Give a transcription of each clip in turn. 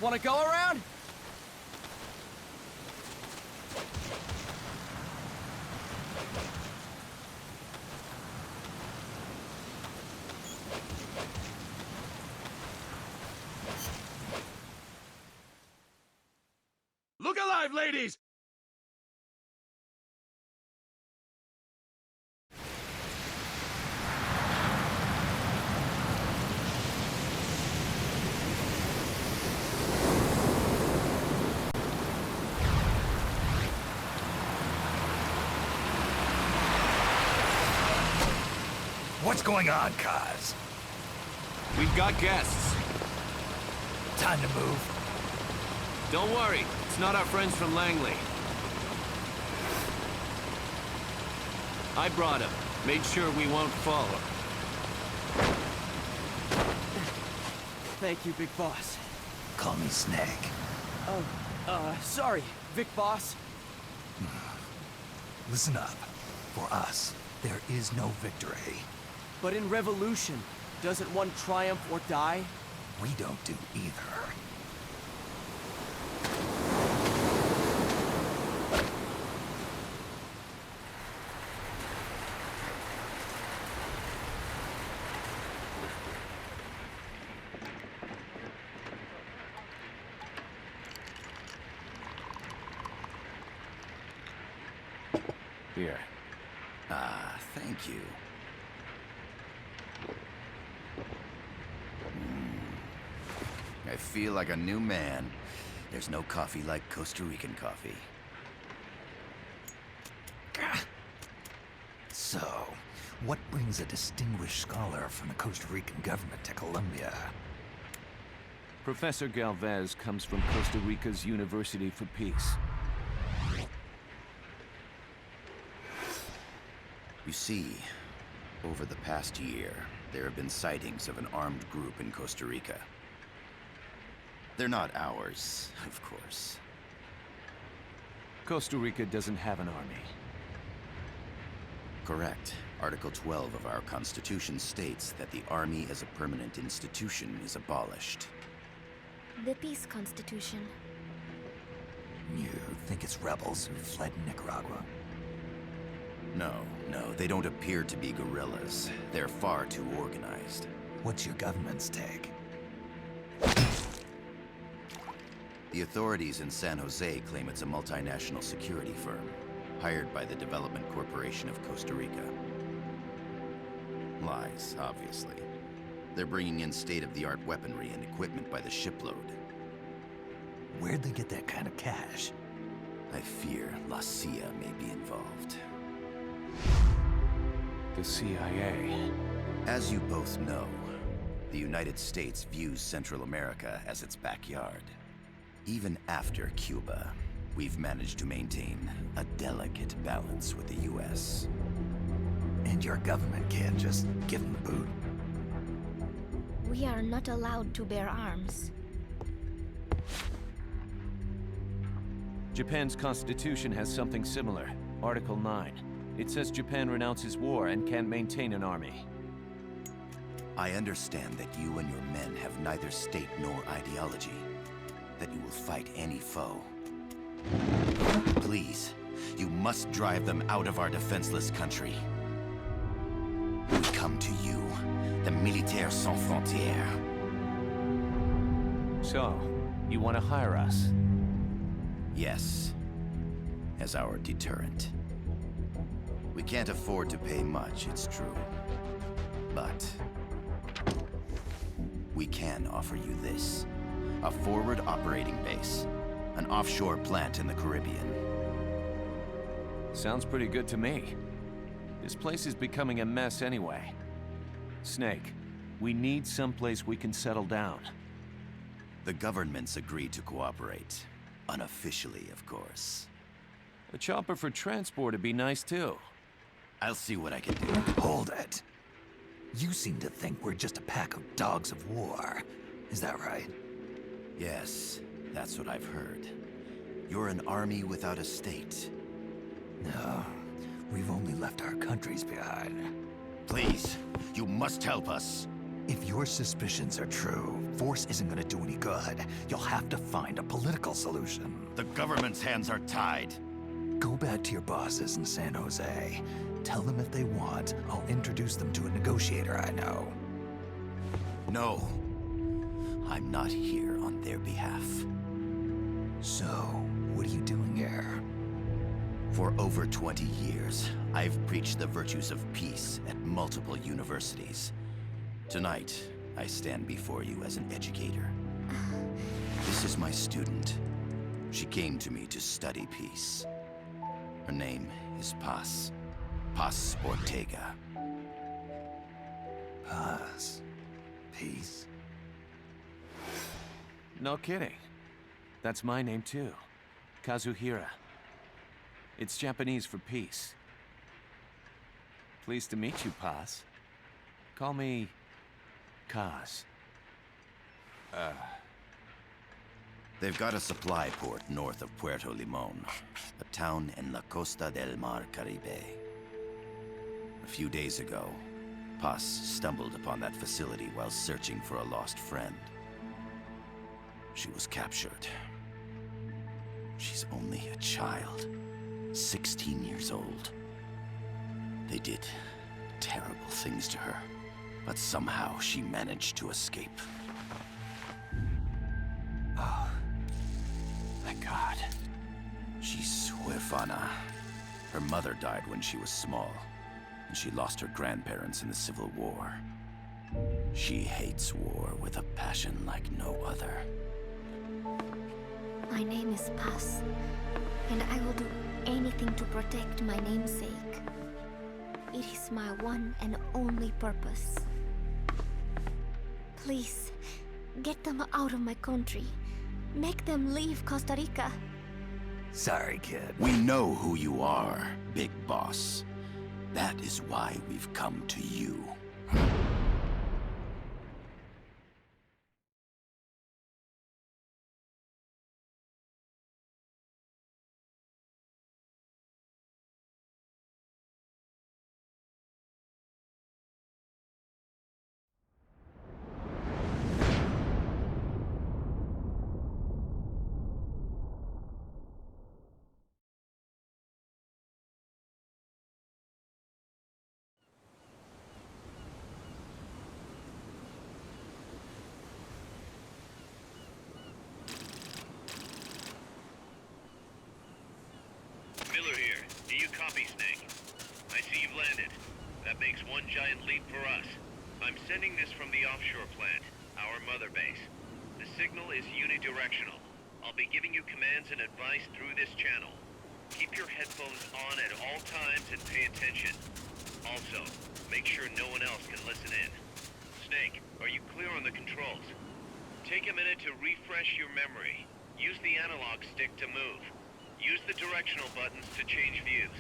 wanna go around? Look alive, ladies! What's going on, Kaz? We've got guests. Time to move. Don't worry, it's not our friends from Langley. I brought him. Made sure we won't follow. Thank you, Big Boss. Call me Snake. Sorry, Vic Boss. Listen up. For us, there is no victory. But in Revolution, doesn't one triumph or die? We don't do either. Here. Thank you. I feel like a new man. There's no coffee like Costa Rican coffee. So, what brings a distinguished scholar from the Costa Rican government to Colombia? Professor Galvez comes from Costa Rica's University for Peace. You see, over the past year, there have been sightings of an armed group in Costa Rica. They're not ours, of course. Costa Rica doesn't have an army. Correct. Article 12 of our Constitution states that the Army as a permanent institution is abolished. The Peace Constitution. You think it's rebels who fled Nicaragua? No, they don't appear to be guerrillas. They're far too organized. What's your government's take? The authorities in San Jose claim it's a multinational security firm, hired by the Development Corporation of Costa Rica. Lies, obviously. They're bringing in state-of-the-art weaponry and equipment by the shipload. Where'd they get that kind of cash? I fear La CIA may be involved. The CIA. As you both know, the United States views Central America as its backyard. Even after Cuba, we've managed to maintain a delicate balance with the US. And your government can't just give them the boot? We are not allowed to bear arms. Japan's constitution has something similar. Article 9. It says Japan renounces war and can't maintain an army. I understand that you and your men have neither state nor ideology. That you will fight any foe. Please, you must drive them out of our defenseless country. We come to you, the Militaires Sans Frontières. So, you want to hire us? Yes, as our deterrent. We can't afford to pay much, it's true. But we can offer you this. A forward operating base. An offshore plant in the Caribbean. Sounds pretty good to me. This place is becoming a mess anyway. Snake, we need someplace we can settle down. The governments agreed to cooperate. Unofficially, of course. A chopper for transport would be nice too. I'll see what I can do. Hold it. You seem to think we're just a pack of dogs of war. Is that right? Yes, that's what I've heard. You're an army without a state. No, we've only left our countries behind. Please, you must help us. If your suspicions are true, force isn't gonna do any good. You'll have to find a political solution. The government's hands are tied. Go back to your bosses in San Jose. Tell them if they want, I'll introduce them to a negotiator I know. No. I'm not here on their behalf. So, what are you doing here? For over 20 years, I've preached the virtues of peace at multiple universities. Tonight, I stand before you as an educator. This is my student. She came to me to study peace. Her name is Paz. Paz Ortega. Paz. Peace. No kidding. That's my name too. Kazuhira. It's Japanese for peace. Pleased to meet you, Paz. Call me Kaz. They've got a supply port north of Puerto Limon, a town in la Costa del Mar Caribe. A few days ago, Paz stumbled upon that facility while searching for a lost friend. She was captured. She's only a child, 16 years old. They did terrible things to her, but somehow she managed to escape. Oh, thank God. She's huérfana. Her mother died when she was small, and she lost her grandparents in the Civil War. She hates war with a passion like no other. My name is Paz, and I will do anything to protect my namesake. It is my one and only purpose. Please, get them out of my country. Make them leave Costa Rica. Sorry, kid. We know who you are, Big Boss. That is why we've come to you. Copy, Snake. I see you've landed. That makes one giant leap for us. I'm sending this from the offshore plant, our mother base. The signal is unidirectional. I'll be giving you commands and advice through this channel. Keep your headphones on at all times and pay attention. Also, make sure no one else can listen in. Snake, are you clear on the controls? Take a minute to refresh your memory. Use the analog stick to move. Use the directional buttons to change views.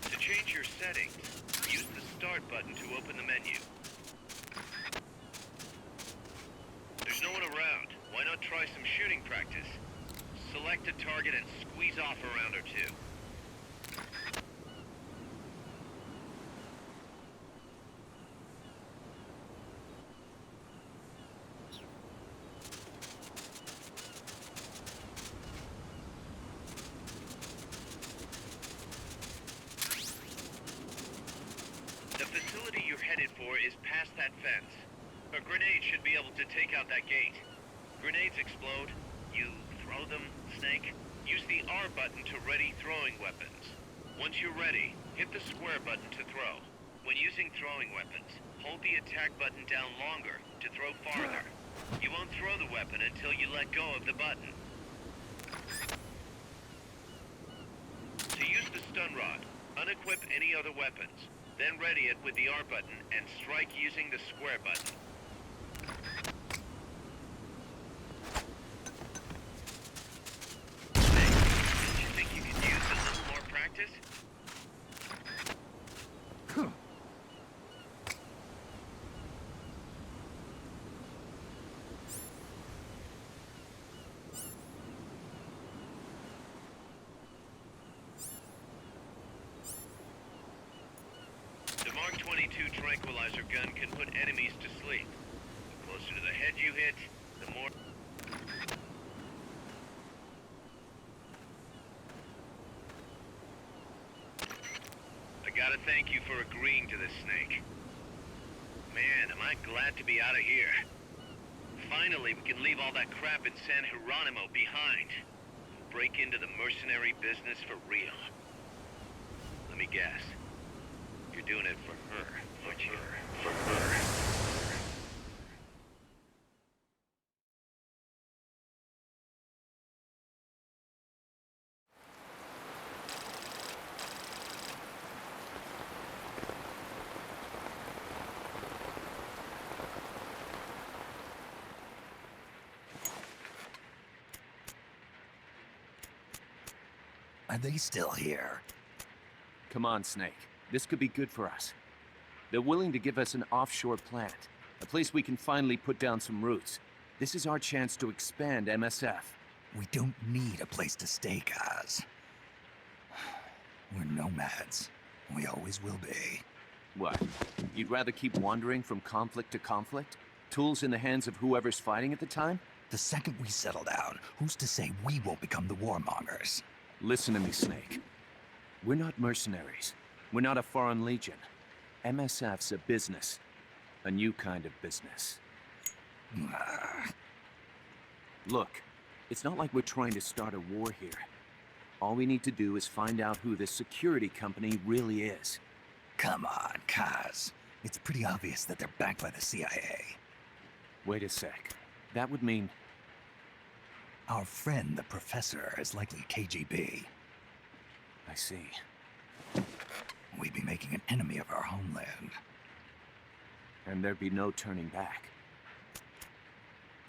To change your settings, use the start button to open the menu. There's no one around. Why not try some shooting practice? Select a target and squeeze off a round or two. Is past that fence. A grenade should be able to take out that gate. Grenades explode. You throw them, Snake. Use the R button to ready throwing weapons. Once you're ready, hit the square button to throw. When using throwing weapons, hold the attack button down longer to throw farther. You won't throw the weapon until you let go of the button. To use the stun rod, unequip any other weapons. Then ready it with the R button and strike using the square button. Snake, don't you think you could use a little more practice? The Mark 22 tranquilizer gun can put enemies to sleep. The closer to the head you hit, the more... I gotta thank you for agreeing to this, Snake. Man, am I glad to be out of here. Finally, we can leave all that crap in San Geronimo behind. And break into the mercenary business for real. Let me guess. You're doing it for her, aren't you? For her. Are they still here? Come on, Snake. This could be good for us. They're willing to give us an offshore plant, a place we can finally put down some roots. This is our chance to expand MSF. We don't need a place to stay, Kaz. We're nomads. We always will be. What? You'd rather keep wandering from conflict to conflict? Tools in the hands of whoever's fighting at the time? The second we settle down, who's to say we won't become the warmongers? Listen to me, Snake. We're not mercenaries. We're not a foreign legion. MSF's a business. A new kind of business. Look, it's not like we're trying to start a war here. All we need to do is find out who this security company really is. Come on, Kaz. It's pretty obvious that they're backed by the CIA. Wait a sec. That would mean... Our friend, the professor, is likely KGB. I see. We'd be making an enemy of our homeland. And there'd be no turning back.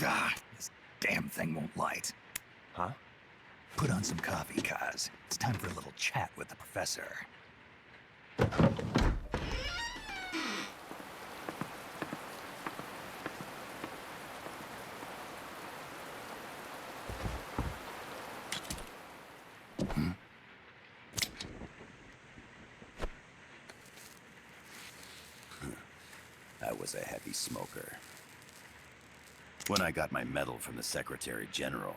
Ah, this damn thing won't light. Huh? Put on some coffee, Kaz. It's time for a little chat with the professor. I was a heavy smoker. When I got my medal from the Secretary General,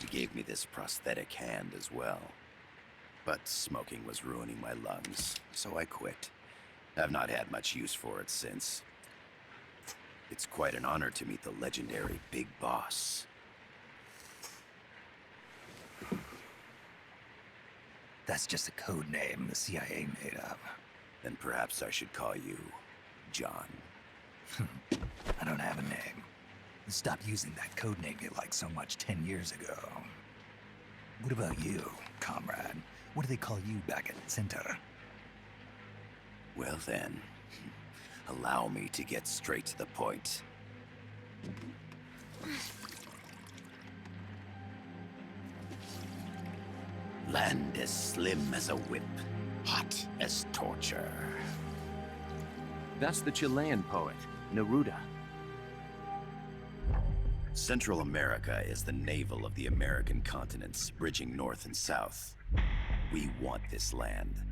he gave me this prosthetic hand as well. But smoking was ruining my lungs, so I quit. I've not had much use for it since. It's quite an honor to meet the legendary Big Boss. That's just a code name the CIA made up. Then perhaps I should call you John. I don't have a name. Stopped using that code name you liked so much 10 years ago. What about you, comrade? What do they call you back at Center? Well then, allow me to get straight to the point. Land as slim as a whip, hot as torture. That's the Chilean poet, Neruda. Central America is the navel of the American continents, bridging north and south. We want this land.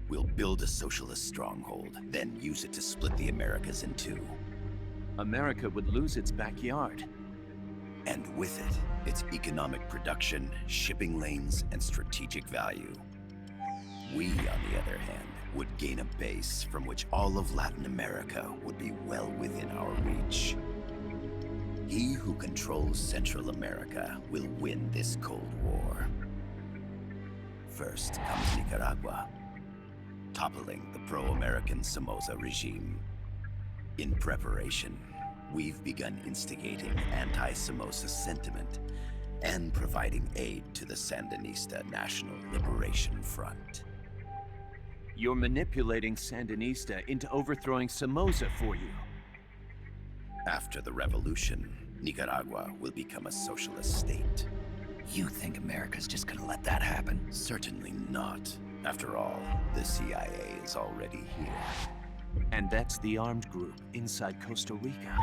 We'll build a socialist stronghold, then use it to split the Americas in two. America would lose its backyard. And with it, its economic production, shipping lanes, and strategic value. We, on the other hand, would gain a base from which all of Latin America would be well within our reach. He who controls Central America will win this Cold War. First comes Nicaragua, toppling the pro-American Somoza regime. In preparation, we've begun instigating anti-Somoza sentiment and providing aid to the Sandinista National Liberation Front. You're manipulating Sandinista into overthrowing Somoza for you. After the revolution, Nicaragua will become a socialist state. You think America's just gonna let that happen? Certainly not. After all, the CIA is already here. And that's the armed group inside Costa Rica.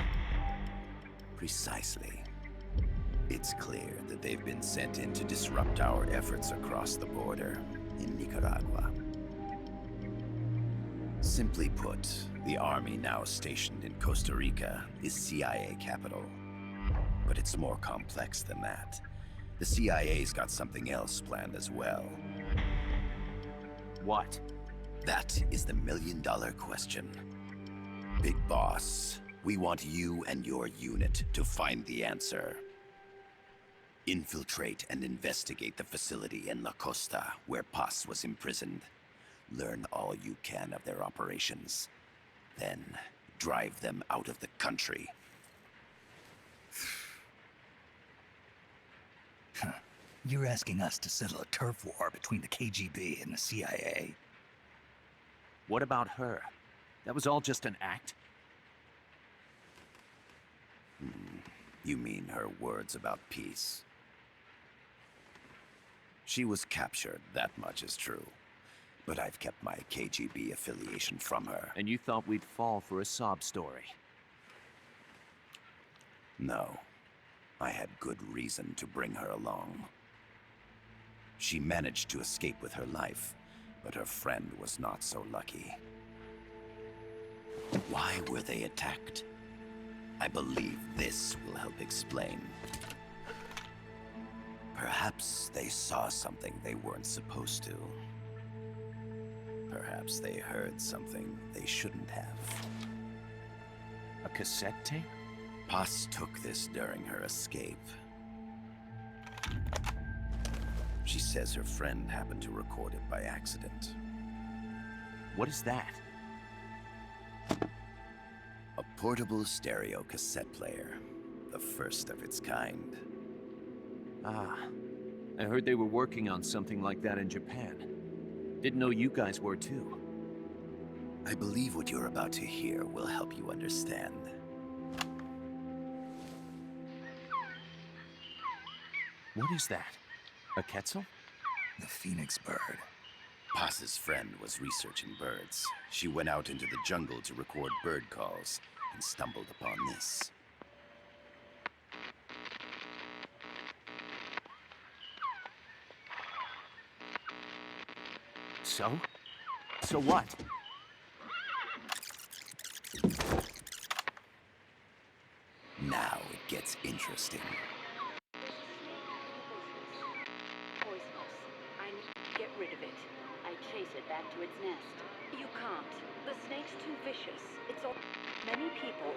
Precisely. It's clear that they've been sent in to disrupt our efforts across the border in Nicaragua. Simply put, the army now stationed in Costa Rica is CIA capital. But it's more complex than that. The CIA's got something else planned as well. What? That is the million-dollar question. Big Boss, we want you and your unit to find the answer. Infiltrate and investigate the facility in La Costa, where Paz was imprisoned. Learn all you can of their operations. Then, drive them out of the country. You're asking us to settle a turf war between the KGB and the CIA? What about her? That was all just an act? You mean her words about peace? She was captured, that much is true. But I've kept my KGB affiliation from her. And you thought we'd fall for a sob story? No. I had good reason to bring her along. She managed to escape with her life, but her friend was not so lucky. Why were they attacked? I believe this will help explain. Perhaps they saw something they weren't supposed to. Perhaps they heard something they shouldn't have. A cassette tape? Paz took this during her escape. She says her friend happened to record it by accident. What is that? A portable stereo cassette player. The first of its kind. Ah, I heard they were working on something like that in Japan. Didn't know you guys were too. I believe what you're about to hear will help you understand. What is that? A Quetzal? The phoenix bird. Paz's friend was researching birds. She went out into the jungle to record bird calls and stumbled upon this. So? So what? Now it gets interesting. Poisonous. I need to get rid of it. I chase it back to its nest. You can't. The snake's too vicious. It's all... Many people.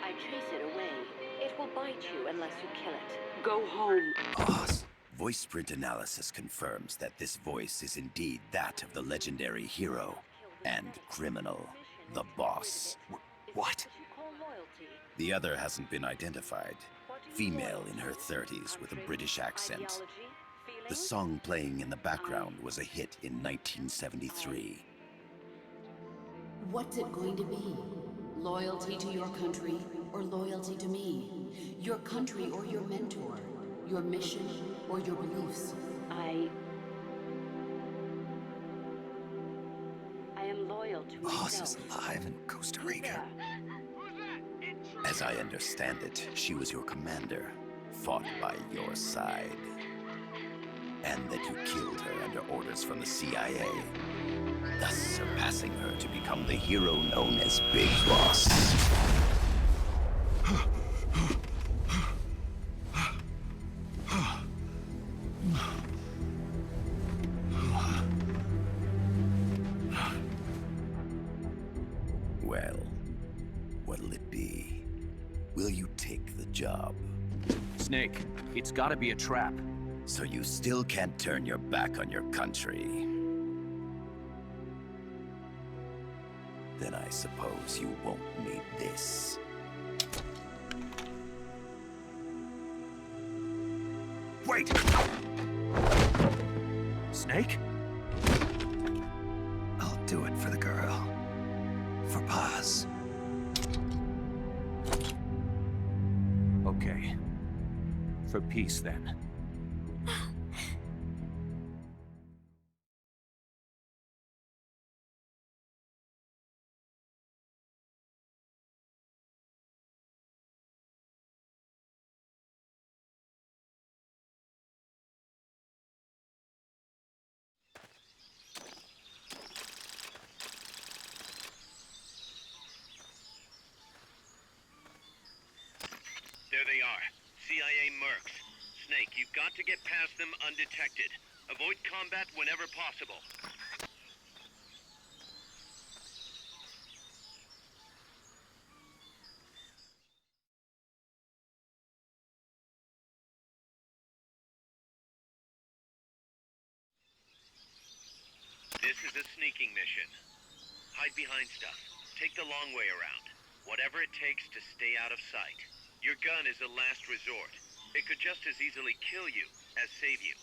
I chase it away. It will bite you unless you kill it. Go home. Boss. Voice print analysis confirms that this voice is indeed that of the legendary hero and criminal, the boss. What? The other hasn't been identified. Female in her 30s with a British accent. The song playing in the background was a hit in 1973. What's it going to be? Loyalty to your country or loyalty to me? Your country or your mentor? Your mission or your beliefs? I am loyal to Boss is myself. alive in Costa Rica. As I understand it, she was your commander, fought by your side. And that you killed her under orders from the CIA, thus surpassing her to become the hero known as Big Boss. Well, what'll it be? Will you take the job? Snake, it's gotta be a trap. So you still can't turn your back on your country? Then I suppose you won't need this. Wait! Snake? I'll do it for the girl. For Paz. Okay. For peace, then. There they are. CIA mercs. Snake, you've got to get past them undetected. Avoid combat whenever possible. This is a sneaking mission. Hide behind stuff. Take the long way around. Whatever it takes to stay out of sight. Your gun is a last resort. It could just as easily kill you as save you.